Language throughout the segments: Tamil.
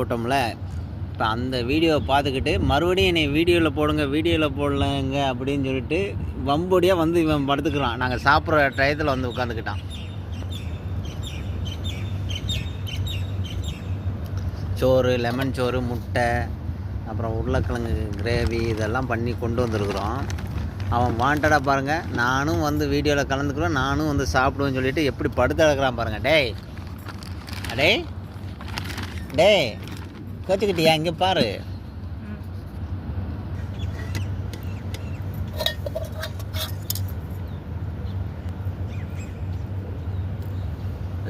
போட்டோம்ல, இப்போ அந்த வீடியோவை பார்த்துக்கிட்டு மறுபடியும் என்னை வீடியோவில் போடலங்க அப்படின்னு சொல்லிட்டு வம்பொடியாக வந்து இவன் படுத்துக்கிறான். நாங்கள் சாப்பிட்ற டயத்தில் வந்து உட்காந்துக்கிட்டான். சோறு, லெமன் சோறு, முட்டை, அப்புறம் உருளைக்கிழங்கு கிரேவி இதெல்லாம் பண்ணி கொண்டு வந்திருக்குறோம். அவன் வாண்டடாக பாருங்கள், நானும் வந்து வீடியோவில் கலந்துக்கிறோம், நானும் வந்து சாப்பிடுவேன்னு சொல்லிட்டு எப்படி படுத்து கிடக்குறான் பாருங்கள். டேய் அடே டேய் கோச்சிக்கிட்டியா? இங்கே பாரு.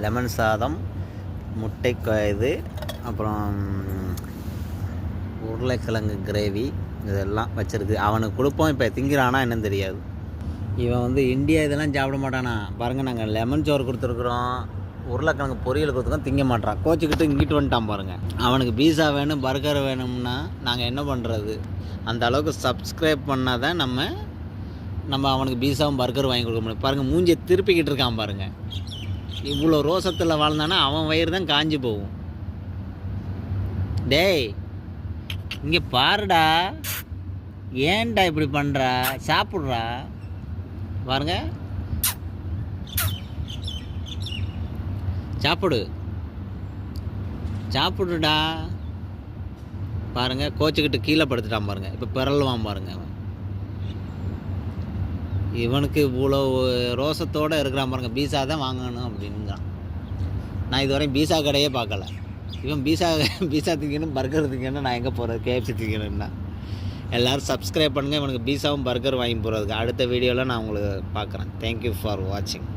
லெமன் சாதம், முட்டை இது, அப்புறம் உருளைக்கிழங்கு கிரேவி இதெல்லாம் வச்சுருக்கு. அவனுக்கு கொடுப்போம். இப்போ திங்கிறானா என்னன்னு தெரியாது. இவன் வந்து இந்தியா இதெல்லாம் சாப்பிட மாட்டானா பாருங்கள். நாங்கள் லெமன் சோறு கொடுத்துருக்குறோம், உருளைக்கிழங்கு பொரியல் கொடுத்துருக்கோம், திங்க மாட்டான். கோச்சிக்கிட்டு இங்கிட்டு வந்துட்டான் பாருங்கள். அவனுக்கு பீஸா வேணும், பர்கர் வேணும்னா நாங்கள் என்ன பண்ணுறது? அந்த அளவுக்கு சப்ஸ்கிரைப் பண்ணால் தான் நம்ம அவனுக்கு பீஸாவும் பர்கர் வாங்கி கொடுக்க முடியும். பாருங்கள், மூஞ்சியை திருப்பிக்கிட்டு இருக்கான் பாருங்கள். இவ்வளோ ரோசத்தில் வாழ்ந்தானா அவன் வயிறு தான் காஞ்சி போகும். டேய் இங்கே பாருடா, ஏன்டா இப்படி பண்ணுறா? சாப்பிட்றா பாருங்க, சாப்பிடுடா பாருங்க. கோச்சிக்கிட்டு கீழே படுத்துட்டான் பாருங்க. இப்போ பிறல்வான் பாருங்க. அவன் இவனுக்கு இவ்வளோ ரோசத்தோடு இருக்கிறான் பாருங்க. பீஸா தான் வாங்கணும் அப்படின்னுங்கிறான். நான் இதுவரையும் பீஸா கடையே பார்க்கல. இவன் பீஸா திங்கணும், பர்கர் திங்கணும். நான் எங்கே போகிறது? KFC திங்கணும்னா. எல்லோரும் சப்ஸ்கிரைப் பண்ணுங்கள். இவனுக்கு பீஸாவும் பர்கர் வாங்கி போகிறதுக்கு அடுத்த வீடியோவில் நான் உங்களுக்கு பார்க்குறேன். தேங்க்யூ ஃபார் வாட்சிங்.